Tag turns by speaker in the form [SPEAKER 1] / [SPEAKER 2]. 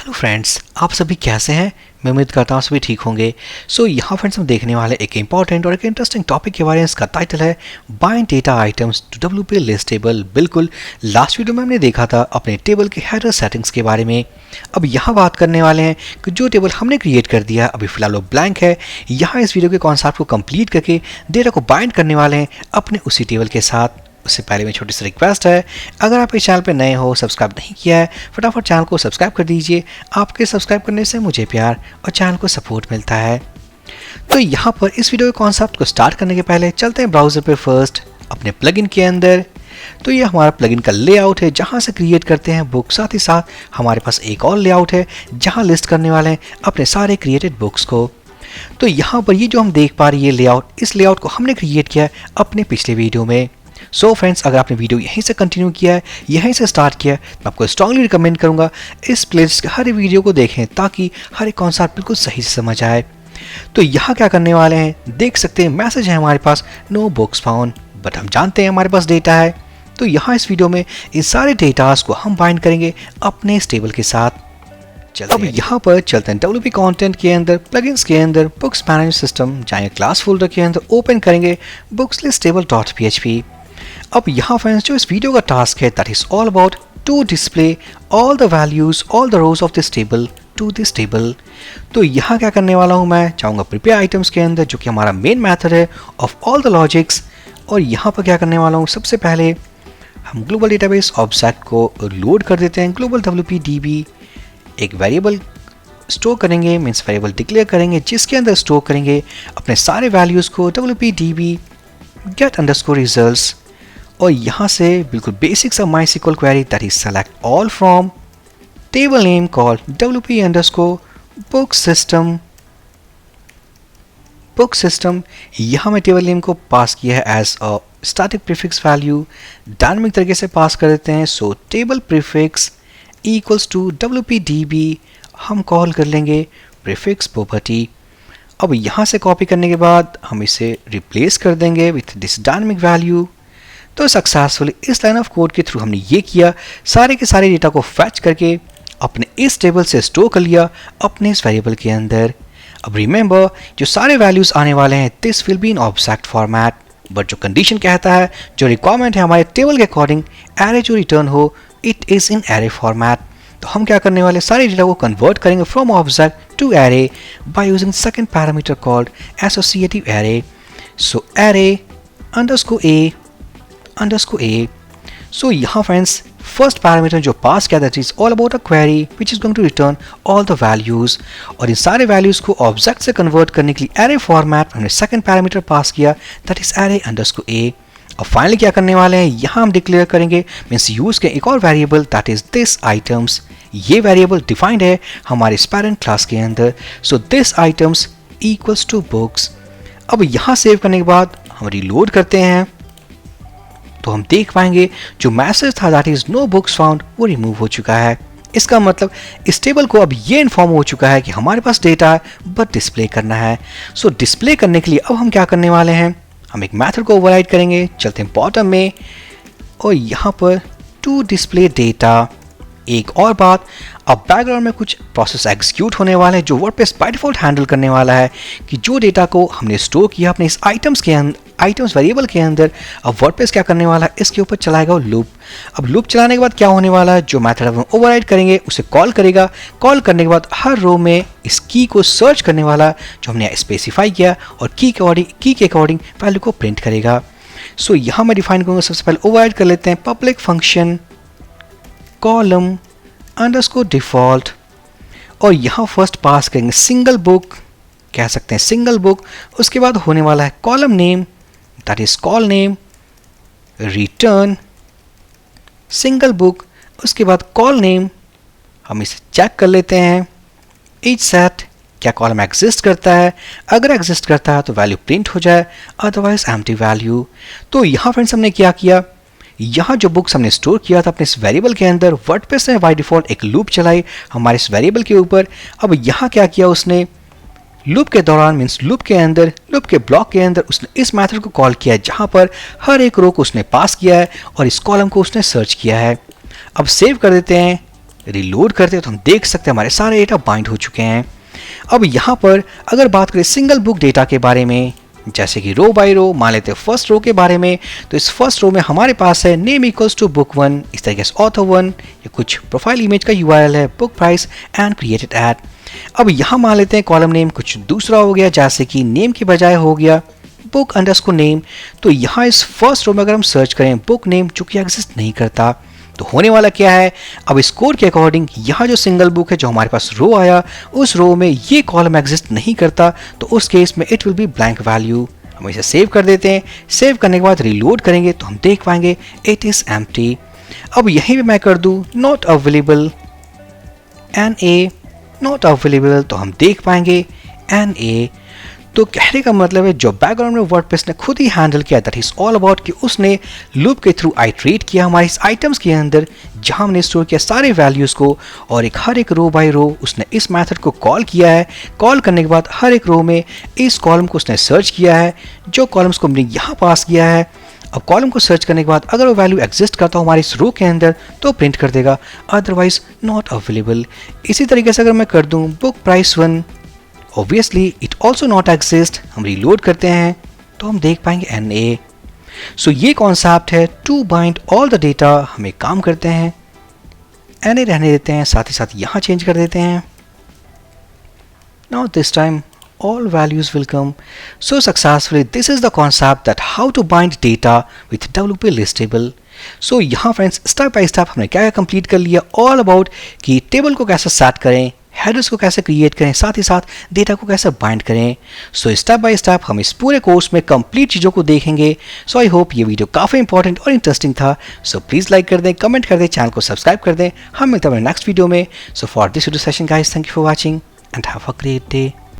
[SPEAKER 1] Hello friends, आप सभी कैसे हैं। मैं उम्मीद करता हूँ सभी ठीक होंगे। यहाँ फ्रेंड्स हम देखने वाले एक इंपॉर्टेंट और एक इंटरेस्टिंग टॉपिक के बारे में। इसका टाइटल है bind data items to WP list table. बिल्कुल लास्ट वीडियो में हमने देखा था अपने टेबल के हेडर सेटिंग्स के बारे में। अब यहाँ बात करने वाले हैं कि जो टेबल हमने क्रिएट कर दिया अभी फिलहाल वो ब्लैंक है। यहाँ इस वीडियो के कॉन्सेप्ट को कंप्लीट करके डेटा को बाइंड करने वाले हैं अपने उसी टेबल के साथ। उससे पहले में छोटी सी रिक्वेस्ट है, अगर आप इस चैनल पे नए हो, सब्सक्राइब नहीं किया है, फटाफट चैनल को सब्सक्राइब कर दीजिए। आपके सब्सक्राइब करने से मुझे प्यार और चैनल को सपोर्ट मिलता है। तो यहाँ पर इस वीडियो के कॉन्सेप्ट को स्टार्ट करने के पहले चलते हैं ब्राउज़र पे फर्स्ट अपने प्लगइन के अंदर। तो ये हमारा प्लगइन का लेआउट है जहाँ से क्रिएट करते हैं बुक। साथ ही साथ हमारे पास एक और लेआउट है जहाँ लिस्ट करने वाले हैं अपने सारे क्रिएटेड बुक्स को। तो यहाँ पर ये जो हम देख पा रहे हैं लेआउट, इस लेआउट को हमने क्रिएट किया है अपने पिछले वीडियो में। सो फ्रेंड्स, अगर आपने वीडियो यहीं से कंटिन्यू किया है, यहीं से स्टार्ट किया है, तो आपको स्ट्रांगली रिकमेंड करूंगा इस प्लेलिस्ट के हर वीडियो को देखें ताकि हर एक कॉन्सेप्ट बिल्कुल सही से समझ आए। तो यहाँ क्या करने वाले हैं, देख सकते हैं मैसेज है हमारे पास नो बुक्स फाउंड, बट हम जानते हैं हमारे पास डेटा है। तो यहाँ इस वीडियो में इन सारे डेटास को हम बाइंड करेंगे अपने इस टेबल के साथ। अब यहाँ पर चलते हैं WP कंटेंट के अंदर, प्लगइन्स के अंदर, बुक्स मैनेजमेंट सिस्टम, जाएंगे क्लास फोल्डर के अंदर, ओपन करेंगे बुक्स लिस्ट टेबल .php। अब यहाँ फ्रेंड्स जो इस वीडियो का टास्क है that is all about to display all the values all the rows of this table to this table. तो यहाँ क्या करने वाला हूँ, मैं चाहूँगा प्रिपेयर आइटम्स के अंदर जो कि हमारा मेन मेथड है ऑफ ऑल द लॉजिक्स। और यहाँ पर क्या करने वाला हूँ, सबसे पहले हम ग्लोबल डेटाबेस ऑब्जेक्ट को लोड कर देते हैं। ग्लोबल WP DB एक वेरिएबल स्टोर करेंगे, मीन्स वेरिएबल डिक्लेयर करेंगे जिसके अंदर स्टोर करेंगे अपने सारे वैल्यूज़ को। WP DB get underscore results, और यहाँ से बिल्कुल बेसिक सा MySQL query that is select all from table name called WP underscore book system. यहाँ मैं टेबल नेम को पास किया है as a static prefix value, dynamic तरीके से पास कर देते हैं। So table prefix equals to WP DB हम कॉल कर लेंगे प्रीफिक्स प्रॉपर्टी। अब यहाँ से कॉपी करने के बाद हम इसे रिप्लेस कर देंगे विथ दिस डायनामिक वैल्यू। तो सक्सेसफुली इस लाइन ऑफ कोड के थ्रू हमने ये किया, सारे के सारे डेटा को फैच करके अपने इस टेबल से स्टोर कर लिया अपने इस वेरिएबल के अंदर। अब रिमेंबर जो सारे वैल्यूज आने वाले हैं this will be in object format, but जो कंडीशन कहता है, जो रिक्वायरमेंट है हमारे टेबल के अकॉर्डिंग एरे जो रिटर्न हो it is in array format. तो हम क्या करने वाले, सारे डेटा को कन्वर्ट करेंगे from object to array by using second parameter called associative array. So array underscore A. So यहाँ फ्रेंड्स फर्स्ट पैरामीटर जो पास किया that is all about a query which is going to return all the values, और इन सारे values को object से convert करने के लिए एरे फॉर्मेट हमने सेकंड पैरामीटर पास किया दैट इज एरे अंडरस्कोर ए। और फाइनली क्या करने वाले हैं, यहाँ हम डिक्लेयर करेंगे मीन्स यूज के एक और variable that is this items. ये वेरिएबल डिफाइंड है हमारे पेरेंट क्लास के अंदर। So this items equals to books. अब यहाँ सेव करने के बाद हम रिलोड करते हैं तो हम देख पाएंगे जो मैसेज था that is no books found वो रिमूव हो चुका है। इसका मतलब इस टेबल को अब ये इन्फॉर्म हो चुका है कि हमारे पास डेटा है बट डिस्प्ले करना है। सो डिस्प्ले करने के लिए अब हम क्या करने वाले हैं, हम एक मेथड को ओवरराइड करेंगे। चलते हैं बॉटम में और यहाँ पर टू डिस्प्ले डेटा। एक और बात, अब बैकग्राउंड में कुछ प्रोसेस एग्जीक्यूट होने वाले हैं जो वर्डप्रेस बाय डिफॉल्ट हैंडल करने वाला है कि जो डेटा को हमने स्टोर किया अपने इस आइटम्स वेरिएबल के अंदर, अब वर्डप्रेस क्या करने वाला है, इसके ऊपर चलाएगा लूप। अब लूप चलाने के बाद क्या होने वाला है, जो मेथड हम ओवरराइड करेंगे उसे कॉल करेगा। कॉल करने के बाद हर रो में इस की को सर्च करने वाला जो हमने स्पेसिफाई किया और की के अकॉर्डिंग वैल्यू को प्रिंट करेगा। सो यहाँ मैं डिफाइन करूँगा, सबसे पहले ओवरराइड कर लेते हैं public function column underscore default, और यहाँ फर्स्ट पास करेंगे सिंगल बुक, कह सकते हैं सिंगल बुक। उसके बाद होने वाला है column name that is call name return single book. उसके बाद कॉल नेम हम इसे चेक कर लेते हैं इच सेट क्या कॉलम एग्जिस्ट करता है, अगर एग्जिस्ट करता है तो वैल्यू प्रिंट हो जाए, अदरवाइज एम्प्टी वैल्यू। तो यहाँ फ्रेंड्स हमने क्या किया, यहाँ जो बुक्स हमने स्टोर किया था अपने इस वेरिएबल के अंदर, वर्डप्रेस ने बाय डिफॉल्ट एक लूप चलाई हमारे इस वेरिएबल के ऊपर। अब यहाँ क्या किया उसने, लूप के दौरान मीन्स लूप के अंदर, लूप के ब्लॉक के अंदर उसने इस मेथड को कॉल किया है जहाँ पर हर एक रो को उसने पास किया है और इस कॉलम को उसने सर्च किया है। अब सेव कर देते हैं रिलोड करते हैं तो हम देख सकते हैं हमारे सारे डेटा बाइंड हो चुके हैं। अब यहाँ पर अगर बात करें सिंगल बुक डेटा के बारे में, जैसे कि रो बाय रो, मान लेते हैं फर्स्ट रो के बारे में, तो इस फर्स्ट रो में हमारे पास है नेम इक्वल्स टू बुक 1, इस तरीके से ऑथर 1, ये कुछ प्रोफाइल इमेज का URL है, book price and created at. अब यहाँ मान लेते हैं कॉलम नेम कुछ दूसरा हो गया, जैसे कि नेम के बजाय हो गया बुक अंडरस्कोर नेम। तो यहाँ इस फर्स्ट रो में अगर हम सर्च करें बुक नेम, जो कि एग्जिस्ट नहीं करता, तो होने वाला क्या है, अब इस कोड के अकॉर्डिंग यहाँ जो सिंगल बुक है जो हमारे पास रो आया, उस रो में ये कॉलम एग्जिस्ट नहीं करता, तो उस केस में it will be blank value. हम इसे सेव कर देते हैं। सेव करने के बाद रिलोड करेंगे तो हम देख पाएंगे इट इज एम्प्टी। अब यहीं पे मैं कर दूं not available NA, not available, तो हम देख पाएंगे NA। तो कहने का मतलब है जो बैकग्राउंड में वर्डप्रेस ने खुद ही हैंडल किया, दैट इज ऑल अबाउट कि उसने लूप के थ्रू आइटरेट किया हमारे इस आइटम्स के अंदर, जहां हमने स्टोर किया सारे वैल्यूज़ को, और एक हर एक रो बाय रो उसने इस मेथड को कॉल किया है। कॉल करने के बाद हर एक रो में इस कॉलम को उसने सर्च किया है, जो कॉलम्स को हमने यहाँ पास किया है। अब कॉलम को सर्च करने के बाद अगर वो वैल्यू एग्जिस्ट करता हो हमारे इस रो के अंदर तो प्रिंट कर देगा, अदरवाइज नॉट अवेलेबल। इसी तरीके से अगर मैं कर दूँ book price 1, obviously it also not exist. हम रिलोड करते हैं तो हम देख पाएंगे NA। सो ये कॉन्सेप्ट है to bind all the data. हम एक काम करते हैं, NA रहने देते हैं, साथ ही साथ यहाँ चेंज कर देते हैं। Now this time all values will come. So successfully this is the concept that how to bind data with WP list table. So यहाँ फ्रेंड्स स्टेप बाय स्टेप हमने क्या कंप्लीट कर लिया, ऑल अबाउट कि table को कैसे set करें, headers को कैसे क्रिएट करें, साथ ही साथ डेटा को कैसे बाइंड करें। सो स्टेप बाय स्टेप हम इस पूरे कोर्स में कंप्लीट चीज़ों को देखेंगे। सो आई होप ये वीडियो काफ़ी इंपॉर्टेंट और इंटरेस्टिंग था। सो प्लीज़ लाइक कर दें, कमेंट कर दें, चैनल को सब्सक्राइब कर दें। हम मिलते हैं नेक्स्ट वीडियो में। So for this video session guys, thank you for watching and have a great day.